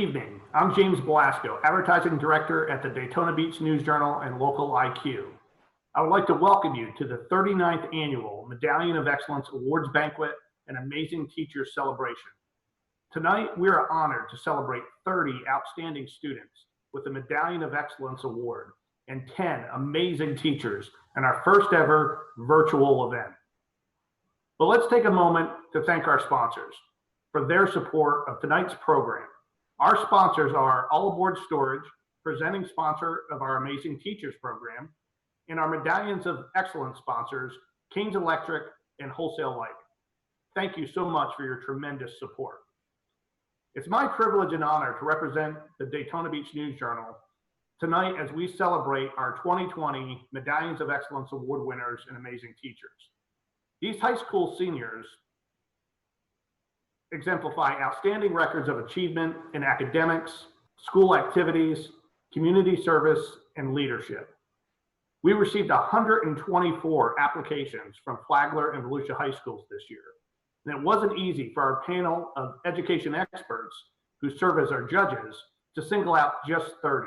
evening. I'm James Blasco, Advertising Director at the Daytona Beach News Journal and Local IQ. I would like to welcome you to the 39th Annual Medallion of Excellence Awards Banquet and Amazing Teachers Celebration. Tonight, we are honored to celebrate 30 outstanding students with the Medallion of Excellence Award and 10 amazing teachers in our first ever virtual event. But let's take a moment to thank our sponsors for their support of tonight's program. Our sponsors are All Aboard Storage, presenting sponsor of our Amazing Teachers program, and our Medallions of Excellence sponsors, Kings Electric and Wholesale Lighting. Thank you so much for your tremendous support. It's my privilege and honor to represent the Daytona Beach News Journal tonight as we celebrate our 2020 Medallions of Excellence Award winners and amazing teachers. These high school seniors exemplify outstanding records of achievement in academics, school activities, community service, and leadership. We received 124 applications from Flagler and Volusia high schools this year, and it wasn't easy for our panel of education experts who serve as our judges to single out just 30.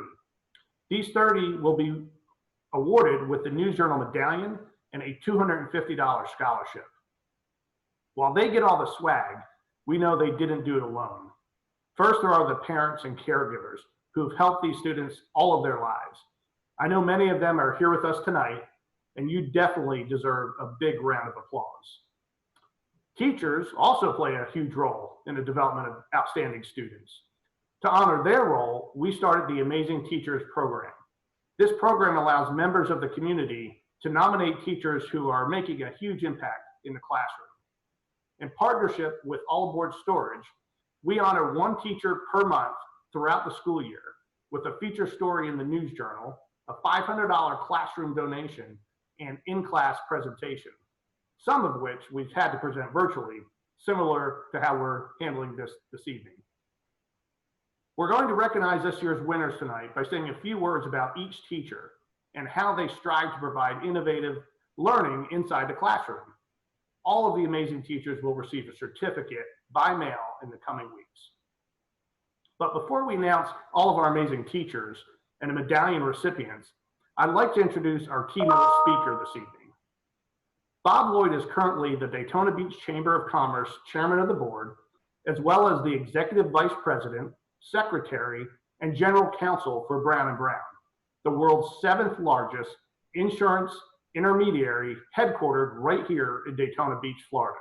These 30 will be awarded with the News Journal Medallion and a $250 scholarship. While they get all the swag, we know they didn't do it alone. First, there are the parents and caregivers who have helped these students all of their lives. I know many of them are here with us tonight, and you definitely deserve a big round of applause. Teachers also play a huge role in the development of outstanding students. To honor their role, we started the Amazing Teachers program. This program allows members of the community to nominate teachers who are making a huge impact in the classroom. In partnership with All Aboard Storage, we honor one teacher per month throughout the school year with a feature story in the News Journal, a $500 classroom donation, and in-class presentation, some of which we've had to present virtually, similar to how we're handling this evening. We're going to recognize this year's winners tonight by saying a few words about each teacher and how they strive to provide innovative learning inside the classroom. All of the amazing teachers will receive a certificate by mail in the coming weeks. But before we announce all of our amazing teachers and the medallion recipients, I'd like to introduce our keynote speaker this evening. Bob Lloyd is currently the Daytona Beach Chamber of Commerce Chairman of the Board, as well as the Executive Vice President, Secretary, and General Counsel for Brown & Brown, the world's 7th largest insurance intermediary headquartered right here in Daytona Beach, Florida.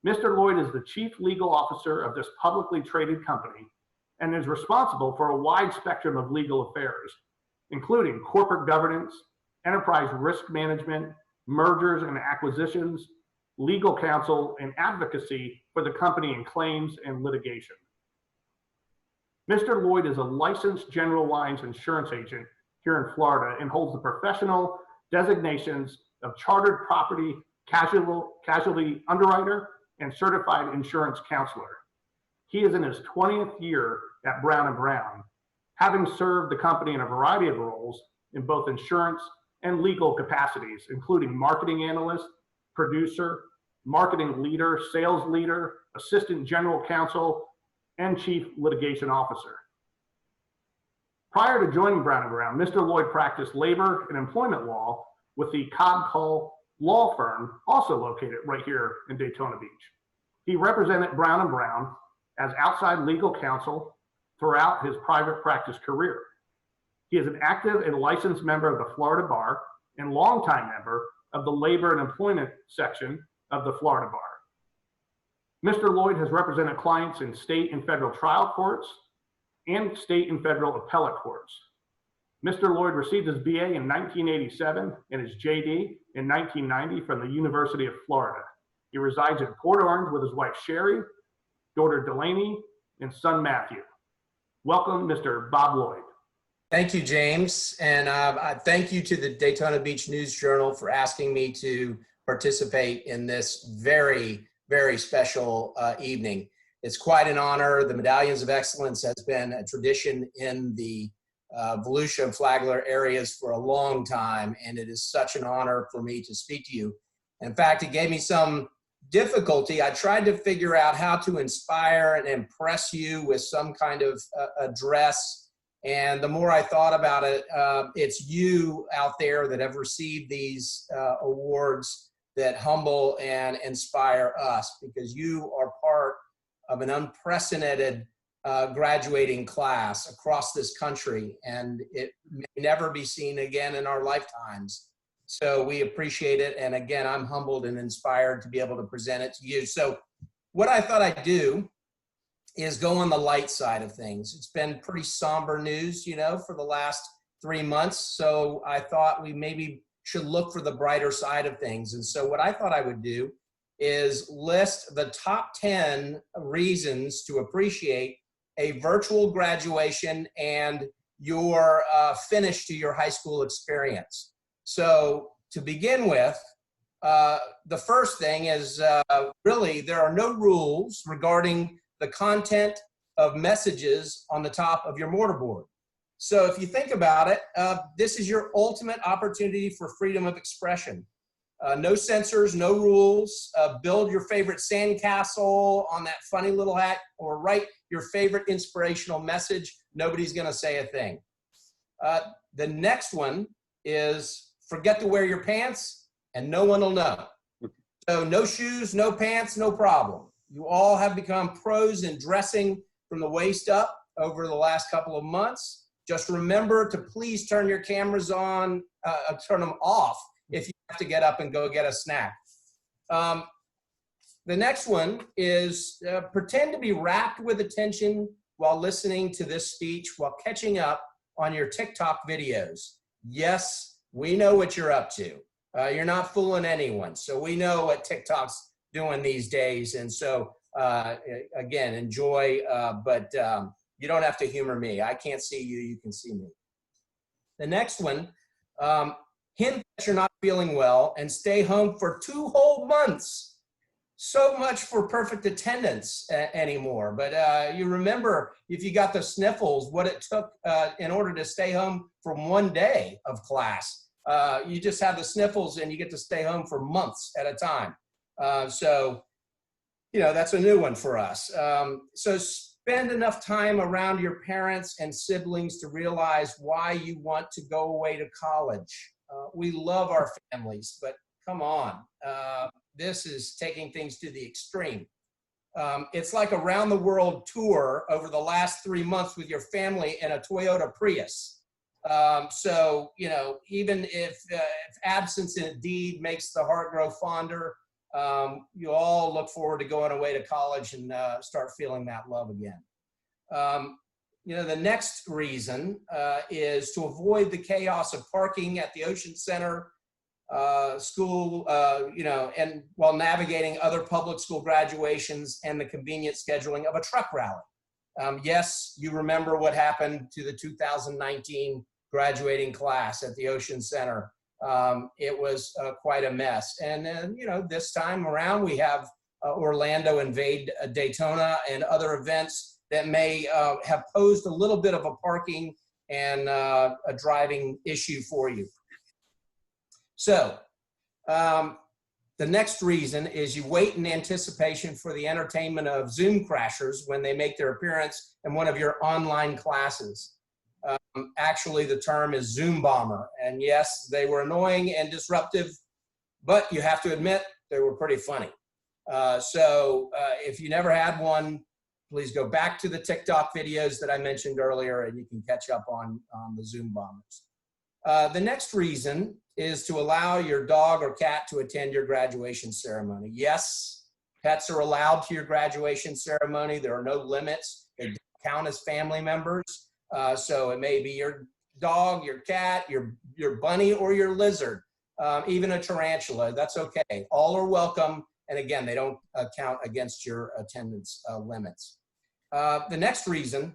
Mr. Lloyd is the Chief Legal Officer of this publicly traded company and is responsible for a wide spectrum of legal affairs, including corporate governance, enterprise risk management, mergers and acquisitions, legal counsel, and advocacy for the company in claims and litigation. Mr. Lloyd is a licensed general lines insurance agent here in Florida and holds the professional designations of Chartered Property Casualty Underwriter and Certified Insurance Counselor. He is in his 20th year at Brown & Brown, having served the company in a variety of roles in both insurance and legal capacities, including marketing analyst, producer, marketing leader, sales leader, assistant general counsel, and chief litigation officer. Prior to joining Brown & Brown, Mr. Lloyd practiced labor and employment law with the Cobb Cull law firm, also located right here in Daytona Beach. He represented Brown & Brown as outside legal counsel throughout his private practice career. He is an active and licensed member of the Florida Bar and longtime member of the Labor and Employment section of the Florida Bar. Mr. Lloyd has represented clients in state and federal trial courts and state and federal appellate courts. Mr. Lloyd received his BA in 1987 and his JD in 1990 from the University of Florida. He resides in Port Orange with his wife Sherry, daughter Delaney, and son Matthew. Welcome, Mr. Bob Lloyd. Thank you, James, and thank you to the Daytona Beach News Journal for asking me to participate in this very, very special evening. It's quite an honor. The Medallions of Excellence has been a tradition in the Volusia and Flagler areas for a long time, and it is such an honor for me to speak to you. In fact, it gave me some difficulty, I tried to figure out how to inspire and impress you with some kind of address. And the more I thought about it, it's you out there that have received these awards that humble and inspire us, because you are part of an unprecedented graduating class across this country, and it may never be seen again in our lifetimes. So we appreciate it. And again, I'm humbled and inspired to be able to present it to you. So what I thought I'd do is go on the light side of things. It's been pretty somber news, you know, for the last 3 months. So I thought we maybe should look for the brighter side of things. And so what I thought I would do is list the top 10 reasons to appreciate a virtual graduation and your finish to your high school experience. So to begin with, the first thing is really there are no rules regarding the content of messages on the top of your mortarboard. So if you think about it, this is your ultimate opportunity for freedom of expression. No censors, no rules. Build your favorite sandcastle on that funny little hat, or write your favorite inspirational message. Nobody's going to say a thing. The next one is forget to wear your pants and no one will know. So no shoes, no pants, no problem. You all have become pros in dressing from the waist up over the last couple of months. Just remember to please turn your cameras on, turn them off if you have to get up and go get a snack. The next one is pretend to be rapt with attention while listening to this speech while catching up on your TikTok videos. Yes, we know what you're up to. You're not fooling anyone. So we know what TikTok's doing these days. And so, again, enjoy, but you don't have to humor me. I can't see you, you can see me. The next one, hint that you're not feeling well and stay home for 2 whole months. So much for perfect attendance anymore. But you remember, if you got the sniffles, what it took in order to stay home from 1 day of class. You just have the sniffles and you get to stay home for months at a time. So, you know, that's a new one for us. So spend enough time around your parents and siblings to realize why you want to go away to college. We love our families, but come on. This is taking things to the extreme. It's like a round the world tour over the last 3 months with your family in a Toyota Prius. So, you know, even if absence indeed makes the heart grow fonder, you all look forward to going away to college and start feeling that love again. You know, the next reason is to avoid the chaos of parking at the Ocean Center school, you know, and while navigating other public school graduations and the convenient scheduling of a truck rally. Yes, you remember what happened to the 2019 graduating class at the Ocean Center. It was quite a mess. And then, you know, this time around we have Orlando invade Daytona and other events that may have posed a little bit of a parking and a driving issue for you. So the next reason is you wait in anticipation for the entertainment of Zoom crashers when they make their appearance in one of your online classes. Actually, the term is Zoom bomber. And yes, they were annoying and disruptive, but you have to admit they were pretty funny. So if you never had one, please go back to the TikTok videos that I mentioned earlier and you can catch up on the Zoom bombers. The next reason is to allow your dog or cat to attend your graduation ceremony. Yes, pets are allowed to your graduation ceremony. There are no limits. They don't count as family members. So it may be your dog, your cat, your bunny, or your lizard, even a tarantula. That's okay. All are welcome. And again, they don't count against your attendance limits. The next reason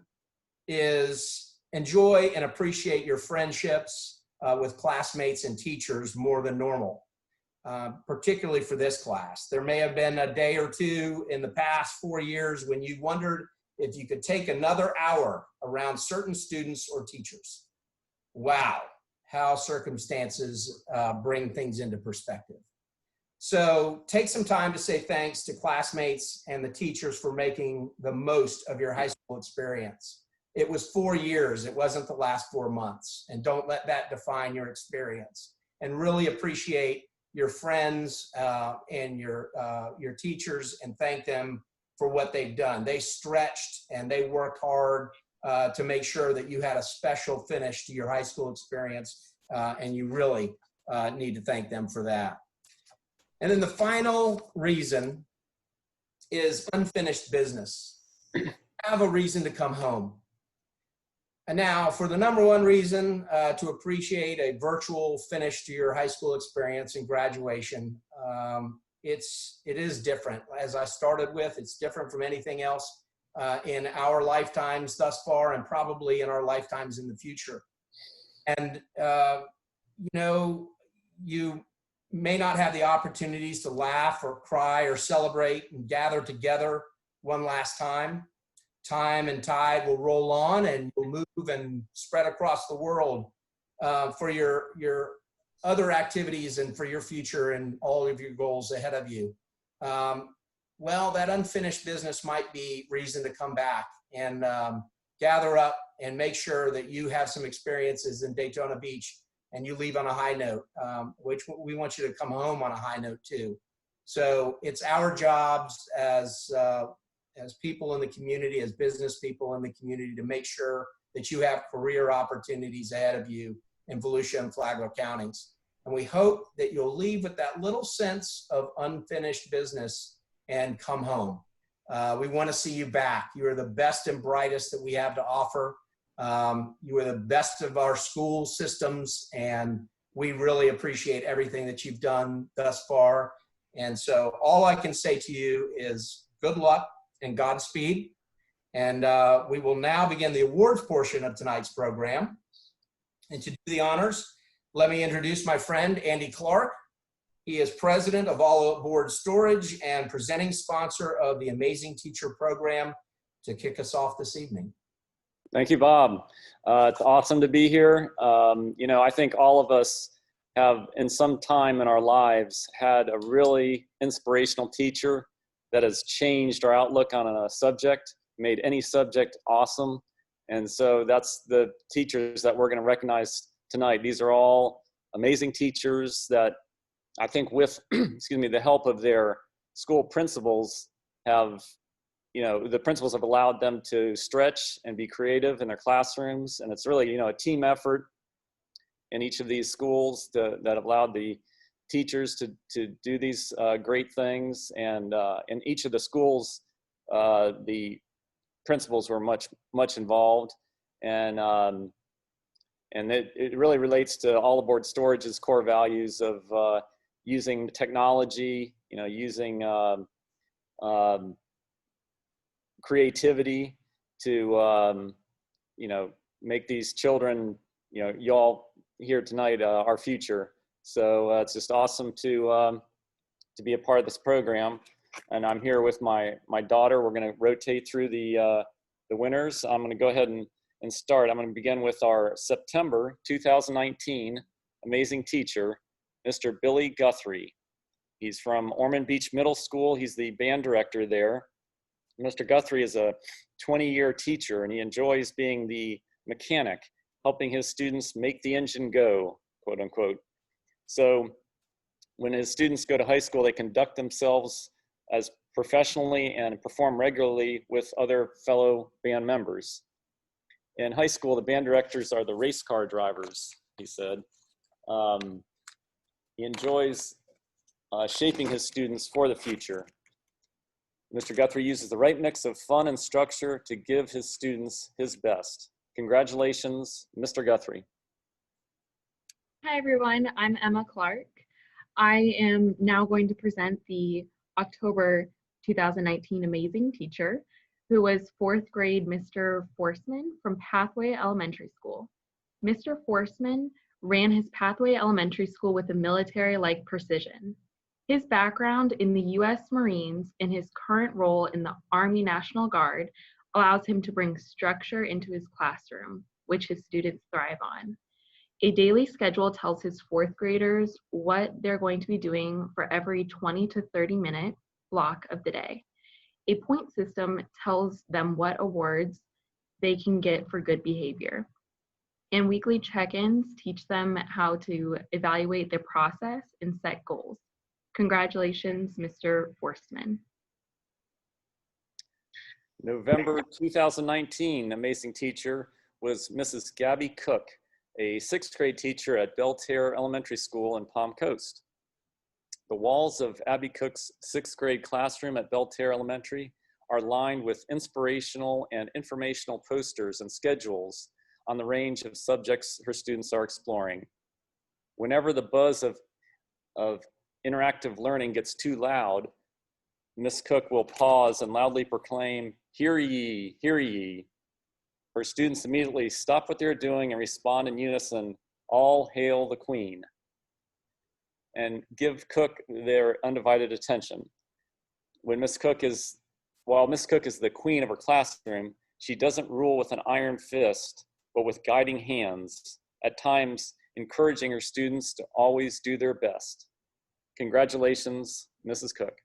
is enjoy and appreciate your friendships with classmates and teachers more than normal, particularly for this class. There may have been a day or two in the past 4 years when you wondered if you could take another hour around certain students or teachers. Wow, how circumstances bring things into perspective. So take some time to say thanks to classmates and the teachers for making the most of your high school experience. It was 4 years. It wasn't the last 4 months. And don't let that define your experience. And really appreciate your friends and your teachers, and thank them for what they've done. They stretched and they worked hard to make sure that you had a special finish to your high school experience, and you really need to thank them for that. And then the final reason is unfinished business. Have a reason to come home. And now for the number one reason, to appreciate a virtual finish to your high school experience and graduation. It is different. As I started with, it's different from anything else in our lifetimes thus far, and probably in our lifetimes in the future. And, you may not have the opportunities to laugh or cry or celebrate and gather together one last time. Time and tide will roll on, and you'll move and spread across the world for your other activities and for your future and all of your goals ahead of you. Well, that unfinished business might be reason to come back and gather up and make sure that you have some experiences in Daytona Beach and you leave on a high note, which we want you to come home on a high note too. So it's our jobs as people in the community, as business people in the community, to make sure that you have career opportunities ahead of you in Volusia and Flagler counties. And we hope that you'll leave with that little sense of unfinished business and come home. We want to see you back. You are the best and brightest that we have to offer. You are the best of our school systems, and we really appreciate everything that you've done thus far. And so all I can say to you is good luck and Godspeed. And we will now begin the awards portion of tonight's program. And to do the honors, let me introduce my friend, Andy Clark. He is president of All Aboard Storage and presenting sponsor of the Amazing Teacher Program to kick us off this evening. Thank you, Bob. It's awesome to be here. I think all of us have, in some time in our lives, had a really inspirational teacher that has changed our outlook on a subject, made any subject awesome. And so that's the teachers that we're going to recognize tonight. These are all amazing teachers that I think with, the help of their school principals have, the principals have allowed them to stretch and be creative in their classrooms. And it's really, a team effort in each of these schools that have allowed the teachers to do these great things. And in each of the schools, the principals were much involved. And it really relates to All Aboard Storage's core values of using technology, using creativity to, make these children, y'all here tonight, our future. So it's just awesome to be a part of this program. And I'm here with my daughter. We're going to rotate through the winners. I'm going to go ahead and start. I'm going to begin with our September 2019 Amazing Teacher, Mr. Billy Guthrie. He's from Ormond Beach Middle School. He's the band director there. Mr. Guthrie is a 20-year teacher, and he enjoys being the mechanic, helping his students make the engine go, quote unquote. So when his students go to high school, they conduct themselves as professionally and perform regularly with other fellow band members. In high school, the band directors are the race car drivers, he said. He enjoys shaping his students for the future. Mr. Guthrie uses the right mix of fun and structure to give his students his best. Congratulations, Mr. Guthrie. Hi, everyone. I'm Emma Clark. I am now going to present the October 2019 Amazing Teacher, who was 4th grade Mr. Forsman from Pathway Elementary School. Mr. Forsman ran his Pathway Elementary School with a military-like precision. His background in the U.S. Marines and his current role in the Army National Guard allows him to bring structure into his classroom, which his students thrive on. A daily schedule tells his fourth graders what they're going to be doing for every 20 to 30 minute block of the day. A point system tells them what awards they can get for good behavior. And weekly check-ins teach them how to evaluate their process and set goals. Congratulations, Mr. Forstman. November 2019 amazing teacher was Mrs. Gabby Cook, a sixth grade teacher at Belterre Elementary School in Palm Coast. The walls of Abby Cook's sixth grade classroom at Belterre Elementary are lined with inspirational and informational posters and schedules on the range of subjects her students are exploring. Whenever the buzz of interactive learning gets too loud, Miss Cook will pause and loudly proclaim, "Hear ye, hear ye." Her students immediately stop what they're doing and respond in unison, "All hail the Queen," and give Cook their undivided attention. While Miss Cook is the queen of her classroom, she doesn't rule with an iron fist, but with guiding hands, at times encouraging her students to always do their best. Congratulations, Mrs. Cook.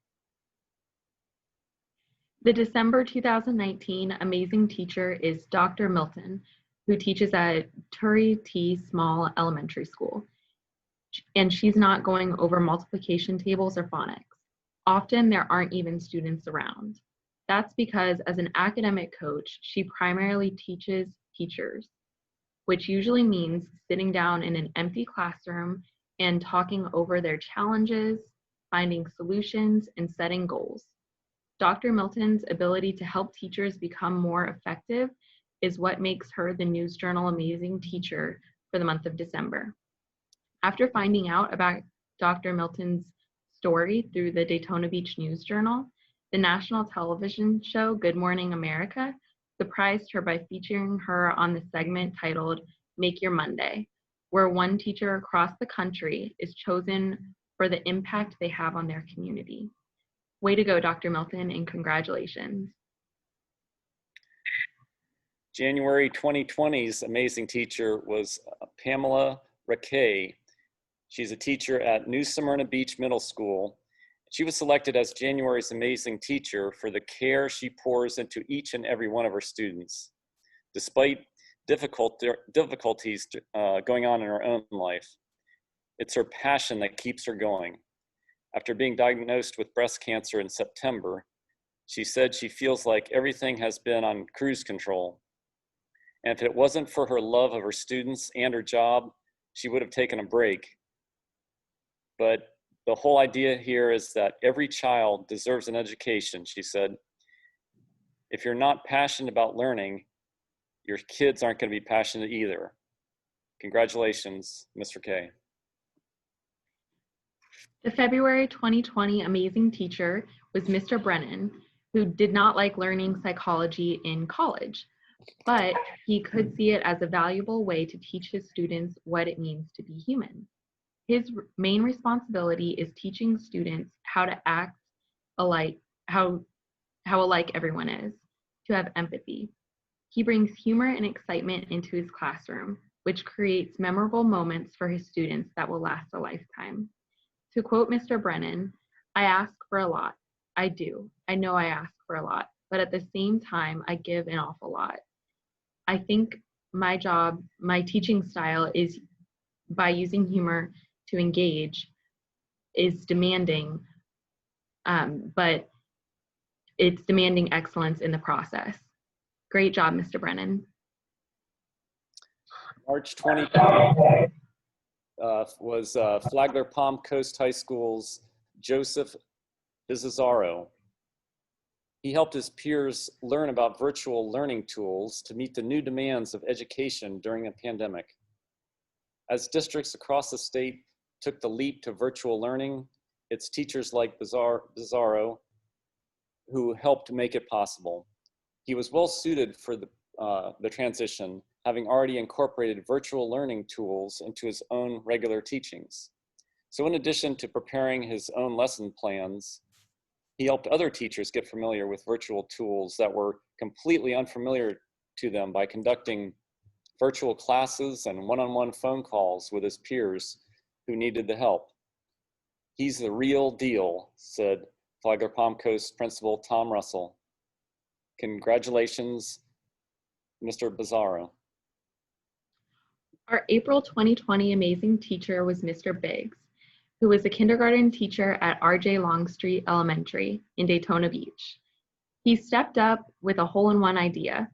The December 2019 amazing teacher is Dr. Milton, who teaches at Turry T. Small Elementary School. And she's not going over multiplication tables or phonics. Often there aren't even students around. That's because as an academic coach, she primarily teaches teachers, which usually means sitting down in an empty classroom and talking over their challenges, finding solutions, and setting goals. Dr. Milton's ability to help teachers become more effective is what makes her the News Journal Amazing Teacher for the month of December. After finding out about Dr. Milton's story through the Daytona Beach News Journal, the national television show Good Morning America surprised her by featuring her on the segment titled Make Your Monday, where one teacher across the country is chosen for the impact they have on their community. Way to go, Dr. Milton, and congratulations. January 2020's amazing teacher was Pamela Raquet. She's a teacher at New Smyrna Beach Middle School. She was selected as January's amazing teacher for the care she pours into each and every one of her students. Despite difficulties going on in her own life, it's her passion that keeps her going. After being diagnosed with breast cancer in September, she said she feels like everything has been on cruise control. And if it wasn't for her love of her students and her job, she would have taken a break. But the whole idea here is that every child deserves an education, she said. If you're not passionate about learning, your kids aren't going to be passionate either. Congratulations, Mr. K. The February 2020 amazing teacher was Mr. Brennan, who did not like learning psychology in college, but he could see it as a valuable way to teach his students what it means to be human. His main responsibility is teaching students how to act alike, how alike everyone is, to have empathy. He brings humor and excitement into his classroom, which creates memorable moments for his students that will last a lifetime. To quote Mr. Brennan, "I ask for a lot. I do. I know I ask for a lot, but at the same time, I give an awful lot. I think my job, my teaching style is by using humor to engage is demanding, but it's demanding excellence in the process." Great job, Mr. Brennan. March 2020 was Flagler Palm Coast High School's Joseph Bizzaro. He helped his peers learn about virtual learning tools to meet the new demands of education during a pandemic. As districts across the state took the leap to virtual learning, it's teachers like Bizzaro who helped make it possible. He was well suited for the transition, having already incorporated virtual learning tools into his own regular teachings. So in addition to preparing his own lesson plans, he helped other teachers get familiar with virtual tools that were completely unfamiliar to them by conducting virtual classes, and one-on-one phone calls with his peers who needed the help. He's the real deal, said Flagler Palm Coast Principal Tom Russell. Congratulations, Mr. Bizzaro. Our April 2020 amazing teacher was Mr. Biggs, who was a kindergarten teacher at R.J. Longstreet Elementary in Daytona Beach. He stepped up with a hole-in-one idea.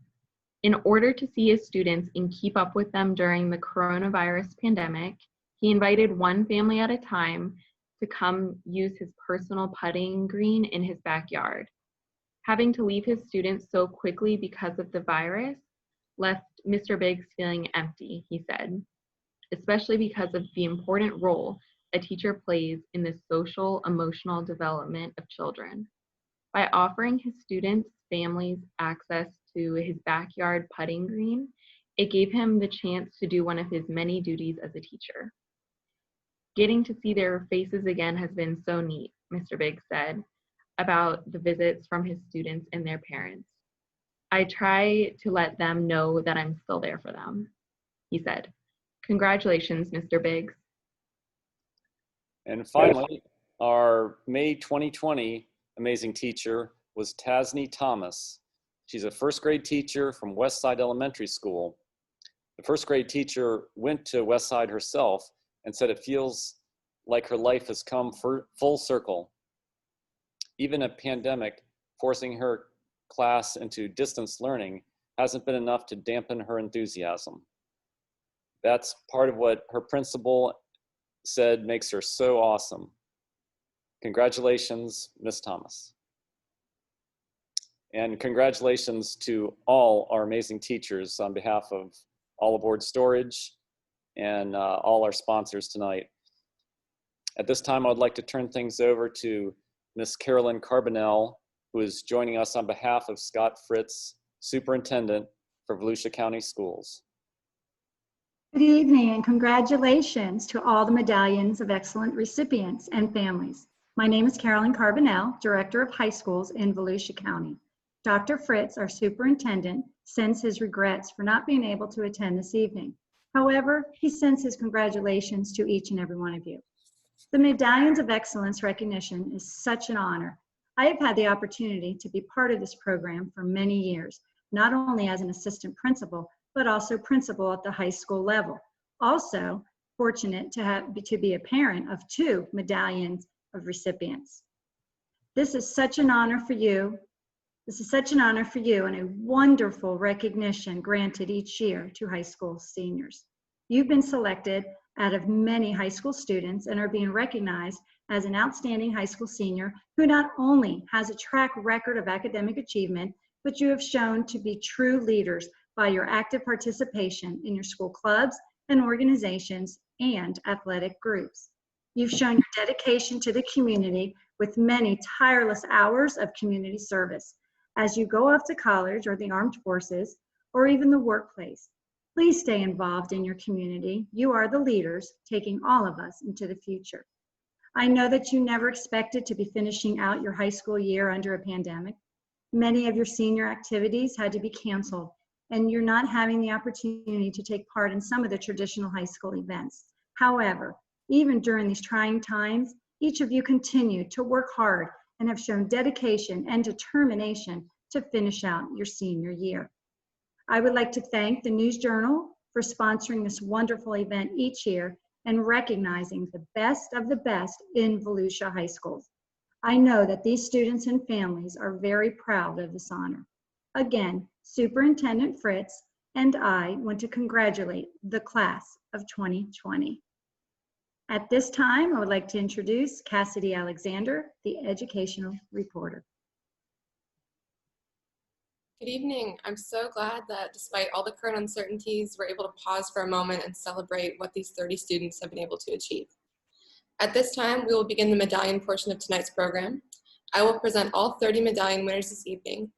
In order to see his students and keep up with them during the coronavirus pandemic, he invited one family at a time to come use his personal putting green in his backyard. Having to leave his students so quickly because of the virus left Mr. Biggs feeling empty, he said, especially because of the important role a teacher plays in the social, emotional development of children. By offering his students' families access to his backyard putting green, it gave him the chance to do one of his many duties as a teacher. Getting to see their faces again has been so neat, Mr. Biggs said about the visits from his students and their parents. I try to let them know that I'm still there for them, he said. Congratulations, Mr. Biggs. And finally, our May 2020 amazing teacher was Tasney Thomas. She's a first grade teacher from Westside Elementary School. The first grade teacher went to Westside herself and said it feels like her life has come full circle. Even a pandemic forcing her class into distance learning hasn't been enough to dampen her enthusiasm. That's part of what her principal said makes her so awesome. Congratulations, Ms. Thomas. And congratulations to all our amazing teachers on behalf of All Aboard Storage and all our sponsors tonight. At this time, I would like to turn things over to Ms. Carolyn Carbonell, who is joining us on behalf of Scott Fritz, Superintendent for Volusia County Schools. Good evening and congratulations to all the Medallions of Excellence recipients and families. My name is Carolyn Carbonell, Director of High Schools in Volusia County. Dr. Fritz, our superintendent, sends his regrets for not being able to attend this evening. However, he sends his congratulations to each and every one of you. The Medallions of Excellence recognition is such an honor. I have had the opportunity to be part of this program for many years, not only as an assistant principal, but also principal at the high school level. Also fortunate to be a parent of 2 medallions of recipients. This is such an honor for you. This is such an honor for you and a wonderful recognition granted each year to high school seniors. You've been selected out of many high school students and are being recognized as an outstanding high school senior who not only has a track record of academic achievement, but you have shown to be true leaders by your active participation in your school clubs and organizations and athletic groups. You've shown your dedication to the community with many tireless hours of community service. As you go off to college or the armed forces or even the workplace, please stay involved in your community. You are the leaders taking all of us into the future. I know that you never expected to be finishing out your high school year under a pandemic. Many of your senior activities had to be canceled, and you're not having the opportunity to take part in some of the traditional high school events. However, even during these trying times, each of you continued to work hard and have shown dedication and determination to finish out your senior year. I would like to thank the News Journal for sponsoring this wonderful event each year and recognizing the best of the best in Volusia High Schools. I know that these students and families are very proud of this honor. Again, Superintendent Fritz and I want to congratulate the class of 2020. At this time, I would like to introduce Cassidy Alexander, the educational reporter. Good evening. I'm so glad that despite all the current uncertainties, we're able to pause for a moment and celebrate what these 30 students have been able to achieve. At this time, we will begin the medallion portion of tonight's program. I will present all 30 medallion winners this evening.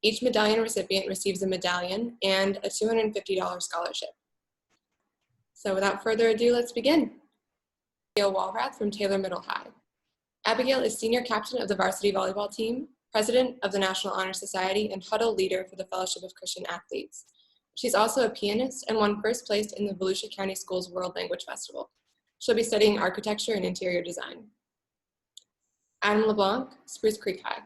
Each medallion recipient receives a medallion and a $250 scholarship. So without further ado, let's begin. Abigail Walrath from Taylor Middle High. Abigail is senior captain of the varsity volleyball team, president of the National Honor Society, and huddle leader for the Fellowship of Christian Athletes. She's also a pianist and won first place in the Volusia County Schools World Language Festival. She'll be studying architecture and interior design. Adam LeBlanc, Spruce Creek High.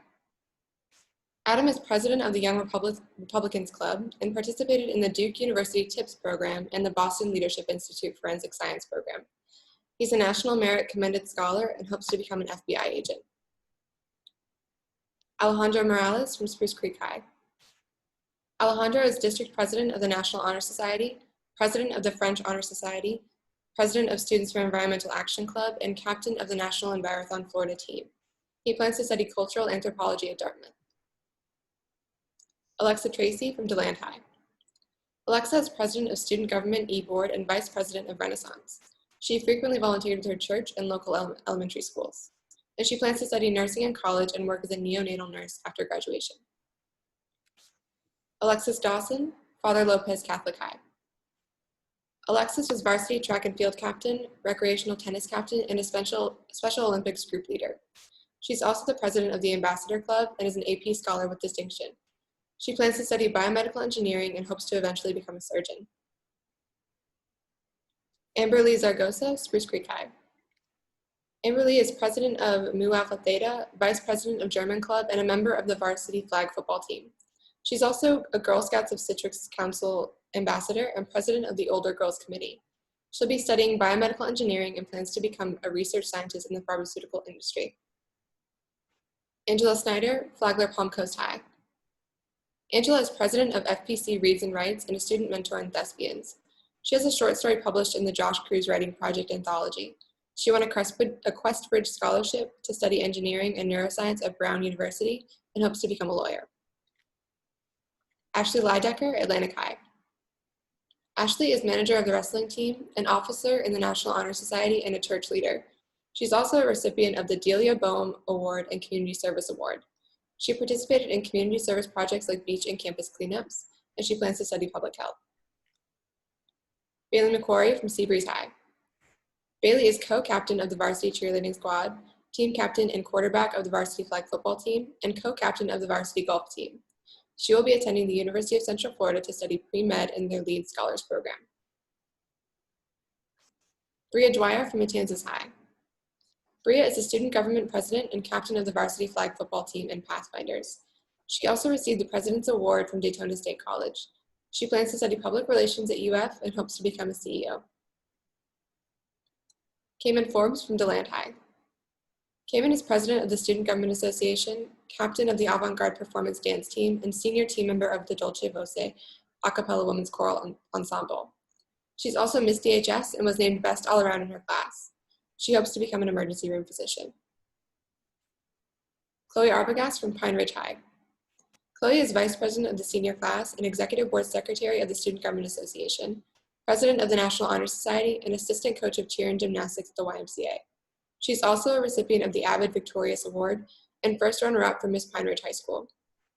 Adam is president of the Young Republicans Club and participated in the Duke University TIPS program and the Boston Leadership Institute Forensic Science program. He's a National Merit Commended Scholar and hopes to become an FBI agent. Alejandro Morales from Spruce Creek High. Alejandro is district president of the National Honor Society, president of the French Honor Society, president of Students for Environmental Action Club, and captain of the National Envirothon Florida team. He plans to study cultural anthropology at Dartmouth. Alexa Tracy from DeLand High. Alexa is president of Student Government E-Board and vice president of Renaissance. She frequently volunteered with her church and local elementary schools. And she plans to study nursing in college and work as a neonatal nurse after graduation. Alexis Dawson, Father Lopez Catholic High. Alexis was varsity track and field captain, recreational tennis captain, and a Special Olympics group leader. She's also the president of the Ambassador Club and is an AP scholar with distinction. She plans to study biomedical engineering and hopes to eventually become a surgeon. Amber Lee Zaragoza, Spruce Creek High. Amber Lee is president of Mu Alpha Theta, vice president of German Club, and a member of the varsity flag football team. She's also a Girl Scouts of Citrus Council ambassador and president of the Older Girls Committee. She'll be studying biomedical engineering and plans to become a research scientist in the pharmaceutical industry. Angela Snyder, Flagler Palm Coast High. Angela is president of FPC Reads and Writes and a student mentor in Thespians. She has a short story published in the Josh Cruz Writing Project anthology. She won a Questbridge Scholarship to study engineering and neuroscience at Brown University and hopes to become a lawyer. Ashley Leidecker, Atlantic High. Ashley is manager of the wrestling team, an officer in the National Honor Society, and a church leader. She's also a recipient of the Delia Boehm Award and Community Service Award. She participated in community service projects like beach and campus cleanups, and she plans to study public health. Bailey McQuarrie from Seabreeze High. Bailey is co-captain of the varsity cheerleading squad, team captain and quarterback of the varsity flag football team, and co-captain of the varsity golf team. She will be attending the University of Central Florida to study pre-med in their Lead Scholars Program. Bria Dwyer from Matanzas High. Bria is the student government president and captain of the varsity flag football team and Pathfinders. She also received the President's Award from Daytona State College. She plans to study public relations at UF and hopes to become a CEO. Cayman Forbes from DeLand High. Cayman is president of the Student Government Association, captain of the Avant-Garde Performance Dance Team, and senior team member of the Dolce Voce a cappella women's choral ensemble. She's also Miss DHS and was named Best All-Around in her class. She hopes to become an emergency room physician. Chloe Arbogast from Pine Ridge High. Chloe is vice president of the senior class and executive board secretary of the Student Government Association, president of the National Honor Society, and assistant coach of cheer and gymnastics at the YMCA. She's also a recipient of the Avid Victorious Award and first runner-up for Miss Pine Ridge High School.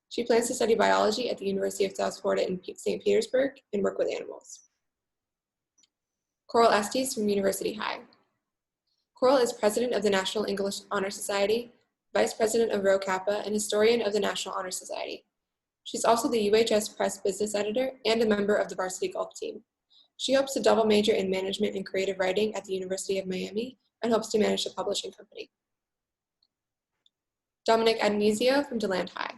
She plans to study biology at the University of South Florida in St. Petersburg and work with animals. Coral Estes from University High. Coral is president of the National English Honor Society, vice president of Rho Kappa, and historian of the National Honor Society. She's also the UHS Press business editor and a member of the varsity golf team. She hopes to double major in management and creative writing at the University of Miami and hopes to manage a publishing company. Dominic Adonisio from DeLand High.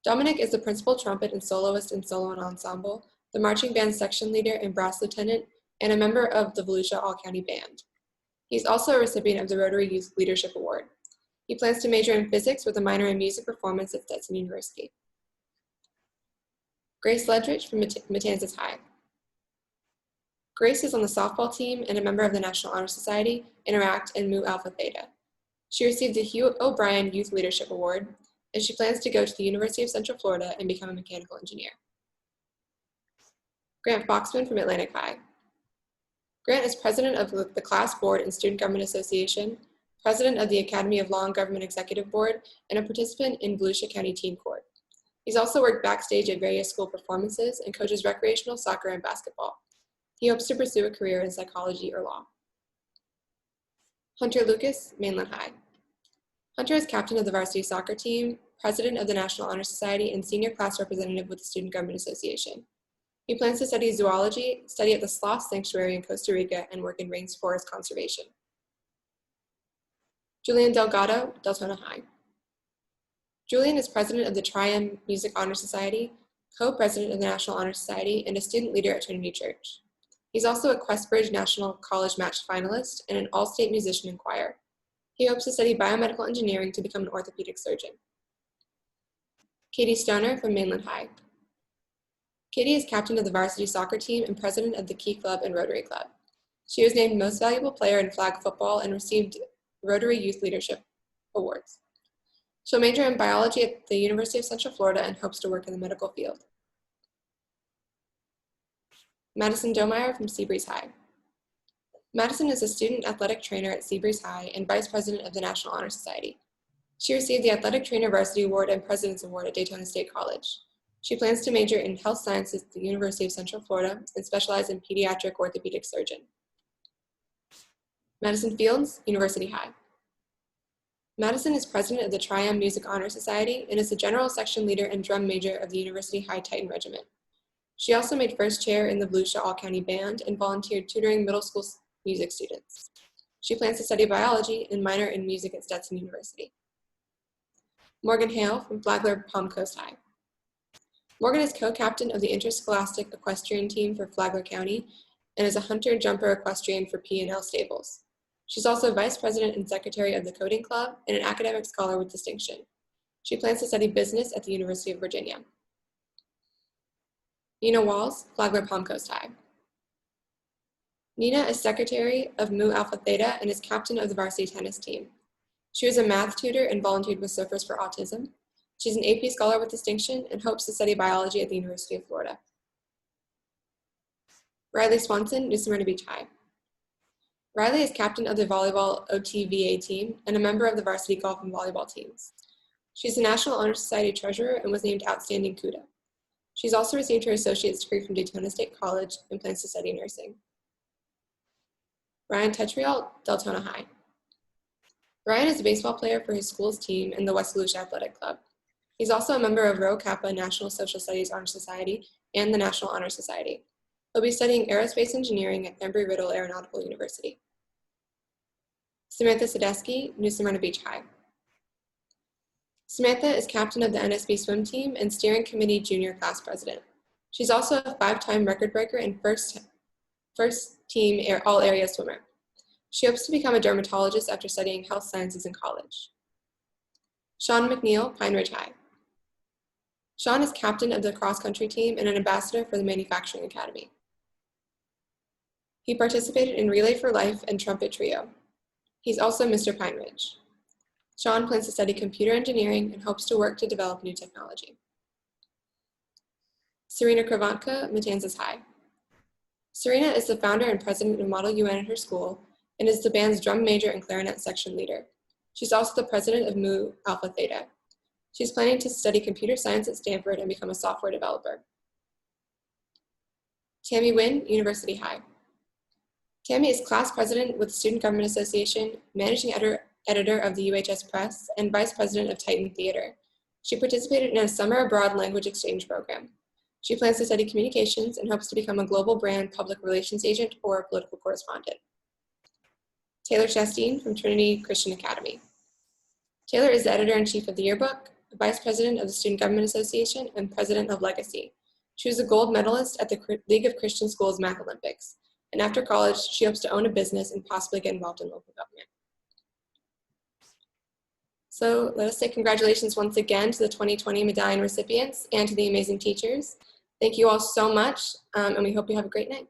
Dominic is the principal trumpet and soloist in solo and ensemble, the marching band section leader and brass lieutenant, and a member of the Volusia All-County Band. He's also a recipient of the Rotary Youth Leadership Award. He plans to major in physics with a minor in music performance at Stetson University. Grace Ledridge from Matanzas High. Grace is on the softball team and a member of the National Honor Society, Interact, and Mu Alpha Theta. She received the Hugh O'Brien Youth Leadership Award, and she plans to go to the University of Central Florida and become a mechanical engineer. Grant Foxman from Atlantic High. Grant is president of the Class Board and Student Government Association, president of the Academy of Law and Government Executive Board, and a participant in Volusia County Teen Court. He's also worked backstage at various school performances and coaches recreational soccer and basketball. He hopes to pursue a career in psychology or law. Hunter Lucas, Mainland High. Hunter is captain of the varsity soccer team, president of the National Honor Society, and senior class representative with the Student Government Association. He plans to study zoology, study at the Sloth Sanctuary in Costa Rica, and work in rainforest conservation. Julian Delgado, Daytona High. Julian is president of the Triumph Music Honor Society, co-president of the National Honor Society, and a student leader at Trinity Church. He's also a Questbridge National College Match finalist and an all-state musician in choir. He hopes to study biomedical engineering to become an orthopedic surgeon. Katie Stoner from Mainland High. Katie is captain of the varsity soccer team and president of the Key Club and Rotary Club. She was named Most Valuable Player in flag football and received Rotary Youth Leadership Awards. She'll major in biology at the University of Central Florida and hopes to work in the medical field. Madison Domeyer from Seabreeze High. Madison is a student athletic trainer at Seabreeze High and vice president of the National Honor Society. She received the Athletic Trainer Varsity Award and President's Award at Daytona State College. She plans to major in health sciences at the University of Central Florida and specialize in pediatric orthopedic surgeon. Madison Fields, University High. Madison is president of the Triumph Music Honor Society and is the general section leader and drum major of the University High Titan Regiment. She also made first chair in the Volusia All-County Band and volunteered tutoring middle school music students. She plans to study biology and minor in music at Stetson University. Morgan Hale from Flagler Palm Coast High. Morgan is co-captain of the interscholastic equestrian team for Flagler County and is a hunter-jumper equestrian for P&L Stables. She's also vice president and secretary of the Coding Club and an academic scholar with distinction. She plans to study business at the University of Virginia. Nina Walls, Flagler Palm Coast High. Nina is secretary of Mu Alpha Theta and is captain of the varsity tennis team. She was a math tutor and volunteered with Surfers for Autism. She's an AP scholar with distinction and hopes to study biology at the University of Florida. Riley Swanson, New Smyrna Beach High. Riley is captain of the volleyball OTVA team and a member of the varsity golf and volleyball teams. She's the National Honor Society treasurer and was named Outstanding CUDA. She's also received her associate's degree from Daytona State College and plans to study nursing. Ryan Tetriel, Daytona High. Ryan is a baseball player for his school's team in the West Volusia Athletic Club. He's also a member of Rho Kappa National Social Studies Honor Society and the National Honor Society. He'll be studying aerospace engineering at Embry-Riddle Aeronautical University. Samantha Sadesky, New Smyrna Beach High. Samantha is captain of the NSB swim team and steering committee junior class president. She's also a 5-time record breaker and first team all-area swimmer. She hopes to become a dermatologist after studying health sciences in college. Sean McNeil, Pine Ridge High. Sean is captain of the cross-country team and an ambassador for the Manufacturing Academy. He participated in Relay for Life and Trumpet Trio. He's also Mr. Pine Ridge. Sean plans to study computer engineering and hopes to work to develop new technology. Serena Kravantka, Matanzas High. Serena is the founder and president of Model UN at her school and is the band's drum major and clarinet section leader. She's also the president of Mu Alpha Theta. She's planning to study computer science at Stanford and become a software developer. Tammy Wynn, University High. Tammy is class president with the Student Government Association, managing editor of the UHS Press, and vice president of Titan Theater. She participated in a summer abroad language exchange program. She plans to study communications and hopes to become a global brand public relations agent or a political correspondent. Taylor Chasteen from Trinity Christian Academy. Taylor is the editor-in-chief of the yearbook, vice president of the Student Government Association, and president of Legacy. She was a gold medalist at the League of Christian Schools Math Olympics, and after college, she hopes to own a business and possibly get involved in local government. So let us say congratulations once again to the 2020 medallion recipients and to the amazing teachers. Thank you all so much, and we hope you have a great night.